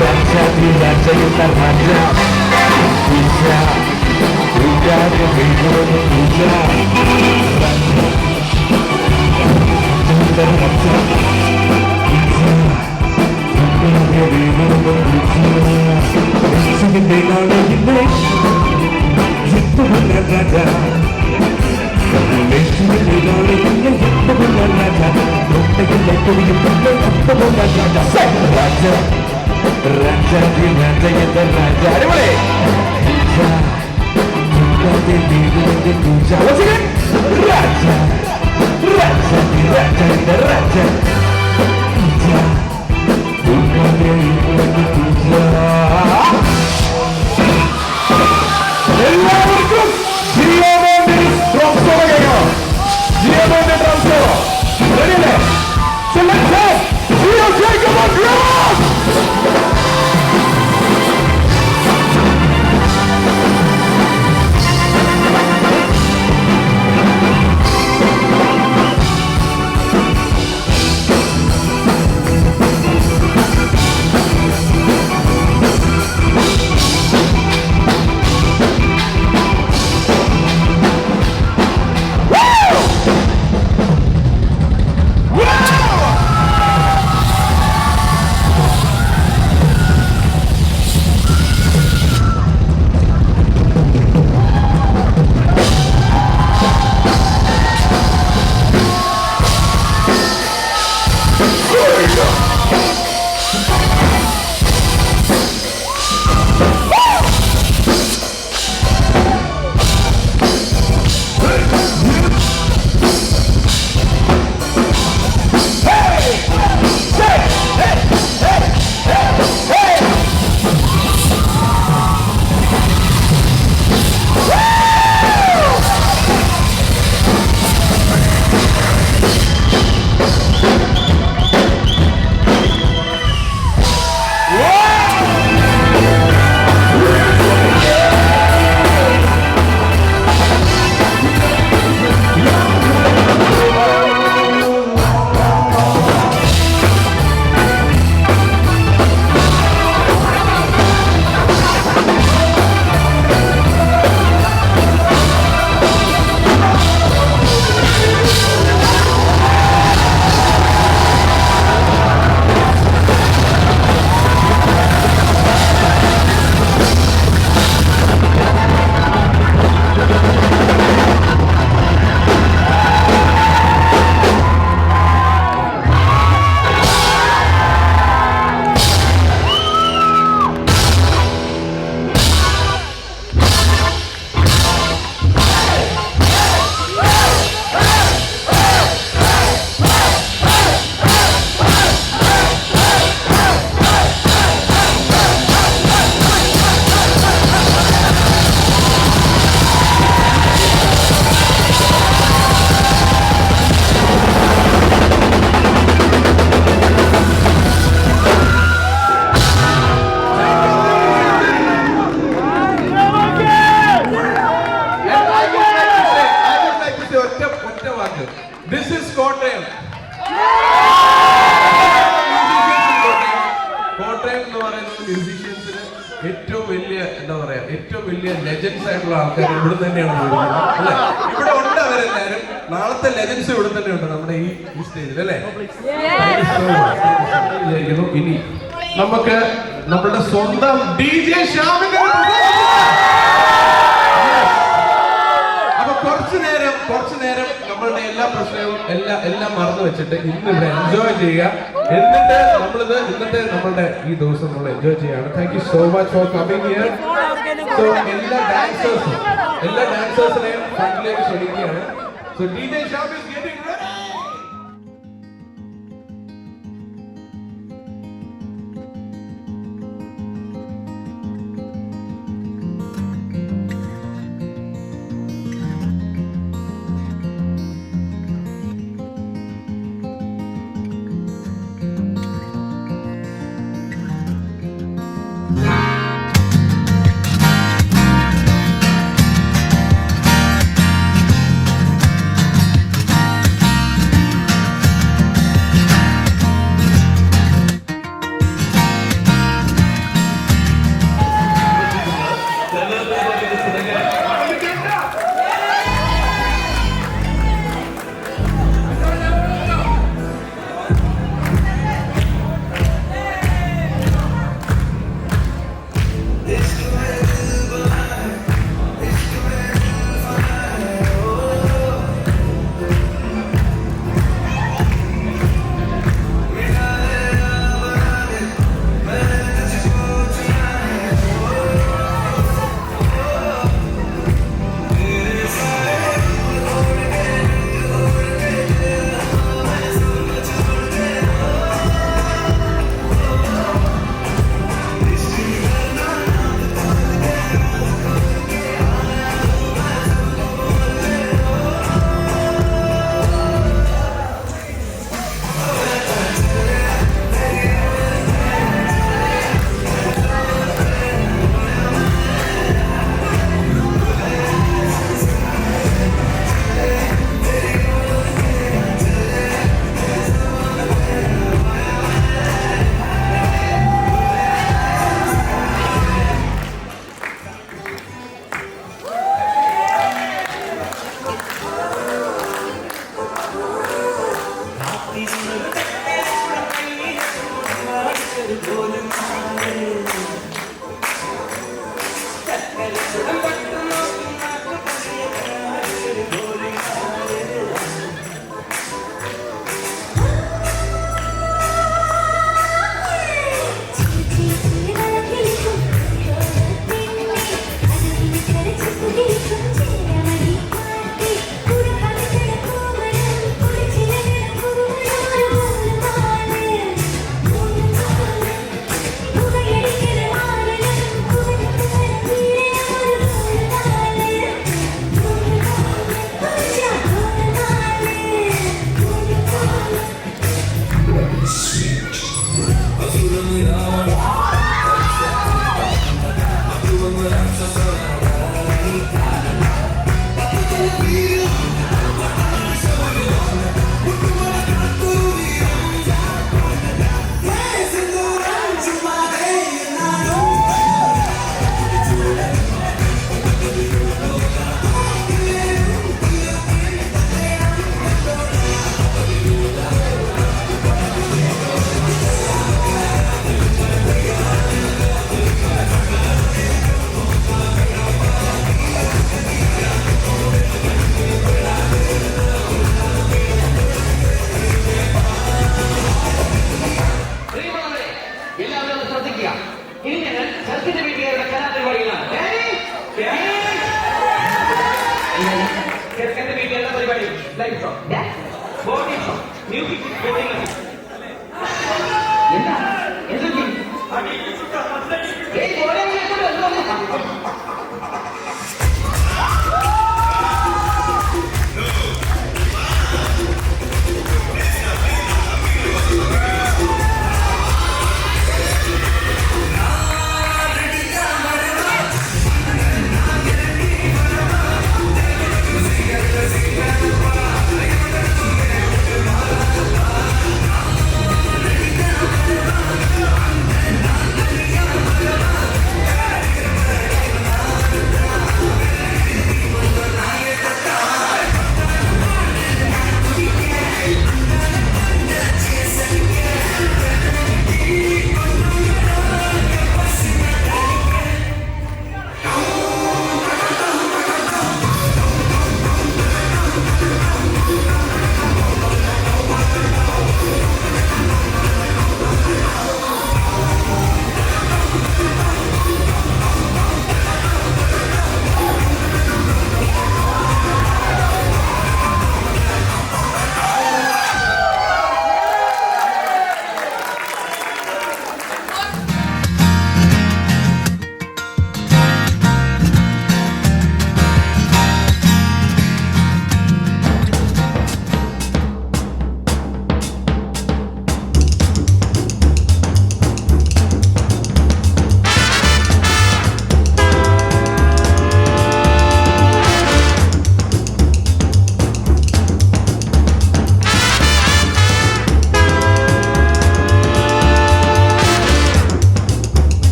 Raja ഏറ്റവും വലിയ എന്താ പറയാ ഏറ്റവും വലിയ ലെജൻസ് ആയിട്ടുള്ള ആൾക്കാർ ഇവിടെ തന്നെയാണ് അല്ലേ? ഇവിടെ ഉണ്ട് അവരെല്ലാരും. നാളത്തെ ലെജൻസ് ഇവിടെ തന്നെ ഉണ്ട് നമ്മുടെ ഈ സ്റ്റേജിൽ അല്ലേ? ഇനി നമുക്ക് നമ്മുടെ സ്വന്തം DJ ശ്യാമിന്റെ അപ്പൊ കുറച്ചു നേരം നമ്മളുടെ എല്ലാ പ്രശ്നവും എല്ലാം മറന്നു വെച്ചിട്ട് ഇന്ന് ഇവിടെ എൻജോയ് ചെയ്യുക. എന്നിട്ട് ഇന്നത്തെ നമ്മളുടെ ഈ ദിവസം നമ്മൾ എൻജോയ് ചെയ്യാണ്. Thank you so much for coming here. So എല്ലാ ഡാൻസേഴ്സിനെയും ഫ്രണ്ടിലേക്ക് ക്ഷണിക്കുകയാണ്. So DJ Shyam is getting ready.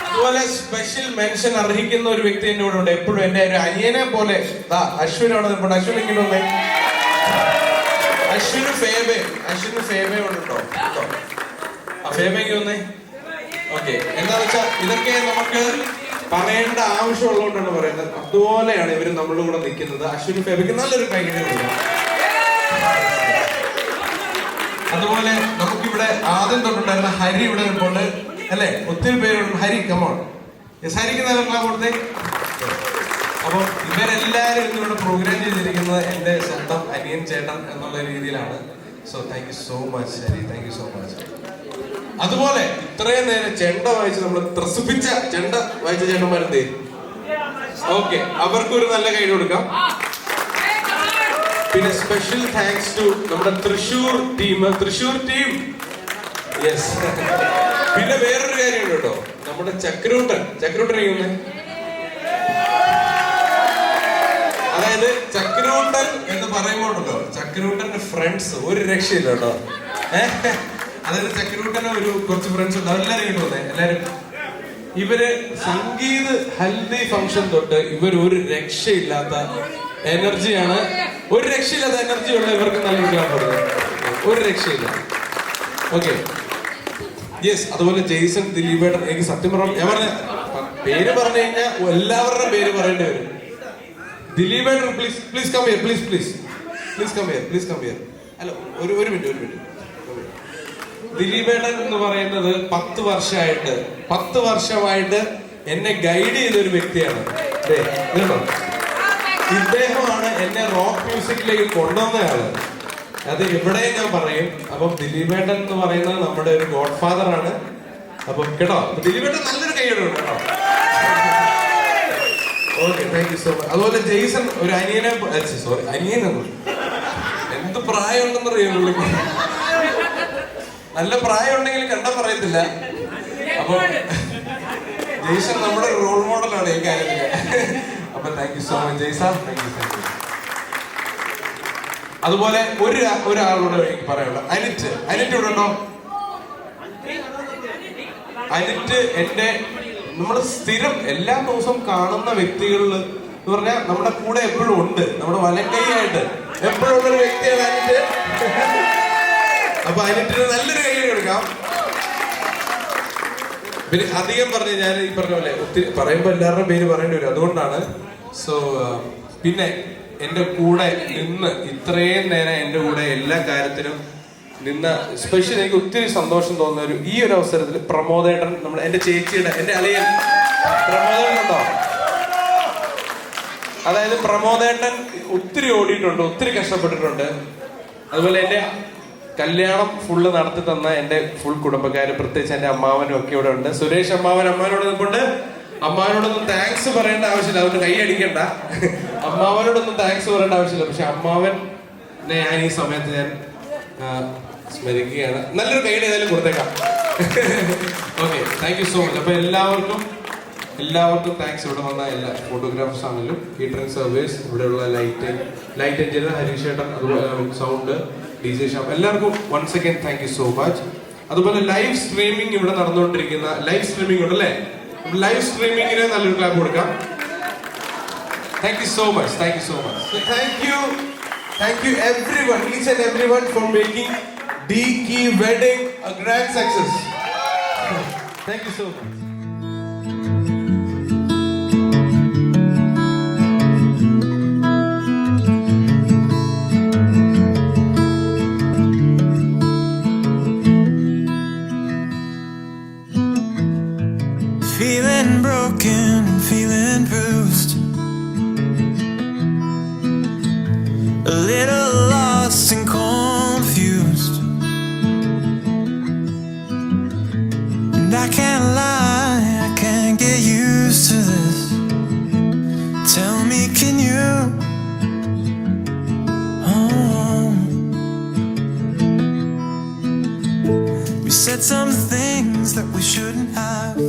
അതുപോലെ സ്പെഷ്യൽ മെൻഷൻ അർഹിക്കുന്ന ഒരു വ്യക്തി എന്റെ കൂടെ ഉണ്ട്. എപ്പോഴും എന്റെ ഒരു അനിയനെ പോലെ അശ്വിനോട് നിൽപ്പുണ്ട്. അശ്വിൻ ഇങ്ങനെ വന്നേ. അശ്വിന് ഫേബേ ഉണ്ടോ? ഫേമയ്ക്ക് വന്നേ. ഓക്കെ, എന്താന്ന് വെച്ചാൽ ഇതൊക്കെ നമുക്ക് പറയേണ്ട ആവശ്യമുള്ളതുകൊണ്ടാണ് പറയുന്നത്. അതുപോലെയാണ് ഇവര് നമ്മളുടെ കൂടെ നിൽക്കുന്നത്. അശ്വിനി ഫേമയ്ക്ക് നല്ലൊരു കൈയ്യടി കൊടുക്കാം. അതുപോലെ നമുക്കിവിടെ ആദ്യം തൊട്ടുണ്ടായിരുന്ന ഹരി ഇവിടെ നിൽപ്പുണ്ട് അല്ലെ, ഒത്തിരി പേരുണ്ട്. ഹരി കമോൺ, ഹരിക്ക് നല്ല കൊടുത്തേ. അപ്പം ഇവരെല്ലാരും ഇന്നിവിടെ പ്രോഗ്രാം ചെയ്തിരിക്കുന്നത് എന്റെ സ്വന്തം അനിയൻ ചേട്ടൻ എന്നുള്ള രീതിയിലാണ്. So thank you so much Hari, thank you so much. അതുപോലെ ഇത്രയും നേരം ചെണ്ട വായിച്ച് നമ്മൾ ത്രസിപ്പിച്ച ചെണ്ട വായിച്ച ചേട്ടന്മാരെന്തേ, ഓക്കെ, അവർക്കൊരു നല്ല കൈ കൊടുക്കാം. പിന്നെ സ്പെഷ്യൽ താങ്ക്സ് ടു നമ്മുടെ തൃശ്ശൂർ ടീം. യെസ്. പിന്നെ വേറൊരു കാര്യമുണ്ട് കേട്ടോ, നമ്മുടെ ചക്രൂട്ടൻ അതായത് ചക്രൂട്ടൻ എന്ന് പറയുമ്പോണ്ടല്ലോ, ചക്രൂട്ടന്റെ ഫ്രണ്ട്സ് ഒരു രക്ഷയില്ല കേട്ടോ. അതായത് ചക്രൂട്ടന് കുറച്ച് ഫ്രണ്ട്സ് ഉണ്ട്, അതെല്ലാരും കേട്ടോ വന്നേ. എല്ലാരും ഇവര് സംഗീത ഹൽദി ഫംഗ്ഷൻ തൊട്ട് ഇവർ ഒരു രക്ഷയില്ലാത്ത എനർജിയാണ്. ഒരു രക്ഷയില്ലാത്ത എനർജി ഉള്ള ഇവർക്ക് നല്ല കൊടുക്കുന്നത്, ഒരു രക്ഷയില്ല. Okay, yes. അതുപോലെ ജെയ്സൺ, ദിലീപേട്ടൻ. എനിക്ക് സത്യം പറഞ്ഞ ഞാൻ പറഞ്ഞ പേര് പറഞ്ഞു കഴിഞ്ഞാൽ എല്ലാവരുടെയും പേര് പറയേണ്ടി വരും. ദിലീപേട്ടൻ please come here, please come here. അല്ല, ഒരു മിനിറ്റ്. ദിലീപേട്ടൻ എന്ന് പറയുന്നത് 10 വർഷമായിട്ട് എന്നെ ഗൈഡ് ചെയ്ത ഒരു വ്യക്തിയാണ്. ഇദ്ദേഹമാണ് എന്നെ റോക്ക് മ്യൂസിക്കിലേക്ക് കൊണ്ടുവന്നയാള്. അത് എവിടെയും ഞാൻ പറയും. അപ്പം ദിലീപേട്ടൻ എന്ന് പറയുന്നത് നമ്മുടെ ഒരു ഗോഡ് ഫാദർ ആണ്. അപ്പം കേട്ടോ, ദിലീപേട്ടൻ നല്ലൊരു കൈയ്യടി കേട്ടോ. Okay, thank you so much. അതുപോലെ ജെയ്സൺ ഒരു അനിയനെന്ന് എന്ത് പ്രായം ഉണ്ടെന്ന് അറിയുള്ളൂ. നല്ല പ്രായം ഉണ്ടെങ്കിൽ കണ്ട പറയത്തില്ല. അപ്പൊ ജെയ്സൺ നമ്മുടെ റോൾ മോഡലാണ് ഈ കാര്യത്തില്. അപ്പൊ thank you so much Jaisa, thank you. അതുപോലെ ഒരാളോട് എനിക്ക് പറയാനുള്ളത് അനിറ്റ് ഇവിടെ ഉണ്ടോ? അനിറ്റ് നമ്മുടെ സ്ഥിരം എല്ലാ ദിവസവും കാണുന്ന വ്യക്തികളിൽ എന്ന് പറഞ്ഞാൽ നമ്മുടെ കൂടെ എപ്പോഴും ഉണ്ട്, നമ്മുടെ വലക്കൈയായിട്ട് എപ്പോഴും ഉള്ളൊരു വ്യക്തിയാണ് അനിറ്റ്. അപ്പൊ അനിറ്റിന് നല്ലൊരു കൈ കൊടുക്കാം. പിന്നെ അധികം പറഞ്ഞ് ഞാൻ ഈ പറഞ്ഞ പോലെ ഒത്തിരി പറയുമ്പോൾ എല്ലാവരുടെയും പേര് പറയേണ്ടി വരും, അതുകൊണ്ടാണ്. സോ പിന്നെ എന്റെ കൂടെ നിന്ന് ഇത്രയും നേരം എന്റെ കൂടെ എല്ലാ കാര്യത്തിനും നിന്ന സ്പെഷ്യൽ എനിക്ക് ഒത്തിരി സന്തോഷം തോന്നുന്ന ഈ ഒരു അവസരത്തിൽ പ്രമോദേട്ടൻ, എന്റെ ചേച്ചിയുടെ എന്റെ അളിയൻ പ്രമോദേട്ടൻ ഉണ്ടോ? അതായത് പ്രമോദേട്ടൻ ഒത്തിരി ഓടിയിട്ടുണ്ട്, ഒത്തിരി കഷ്ടപ്പെട്ടിട്ടുണ്ട്. അതുപോലെ എന്റെ കല്യാണം ഫുള്ള് നടത്തി തന്ന എന്റെ ഫുൾ കുടുംബക്കാര്, പ്രത്യേകിച്ച് എന്റെ അമ്മാവനും ഒക്കെ ഇവിടെ ഉണ്ട്. സുരേഷ് അമ്മാവനോട് നിൽപ്പുണ്ട്. അമ്മാവനോടൊന്നും താങ്ക്സ് പറയേണ്ട ആവശ്യമില്ല, അതുകൊണ്ട് കൈ അടിക്കണ്ട. അമ്മാവനോടൊന്നും താങ്ക്സ് പറയേണ്ട ആവശ്യമില്ല. പക്ഷെ അമ്മാവനെ ഞാൻ ഈ സമയത്ത് ഞാൻ സ്മരിക്കുകയാണ്. നല്ലൊരു കൈയുടെ ഏതായാലും കൊടുത്തേക്കാം. Okay, thank you so much. അപ്പൊ എല്ലാവർക്കും താങ്ക്സ്. ഇവിടെ വന്ന എല്ലാ ഫോട്ടോഗ്രാഫേഴ്സ് ആണെങ്കിലും കേറ്ററിംഗ് സർവീസ്, ഇവിടെയുള്ള ലൈറ്റ് എഞ്ചിനീയർ ഹരീഷ് ചേട്ടൻ, അതുപോലെ സൗണ്ട് DJ ഷാപ്പ്, എല്ലാവർക്കും once again thank you so much. അതുപോലെ ലൈവ് സ്ട്രീമിംഗ് ഇവിടെ നടന്നുകൊണ്ടിരിക്കുന്ന ലൈവ് സ്ട്രീമിംഗ് ഉണ്ടല്ലേ, ലൈവ് സ്ട്രീമിംഗിന് നല്ലൊരു ക്ലാപ്പ് കൊടുക്കാം. Thank you so much, thank you so much. Thank you everyone, each and everyone for making D-Key Wedding a grand success. Thank you so much. Feeling broken and feeling bruised, a little lost and confused, and I can't lie, I can't get used to this. Tell me, can you? Oh, we said some things that we shouldn't have.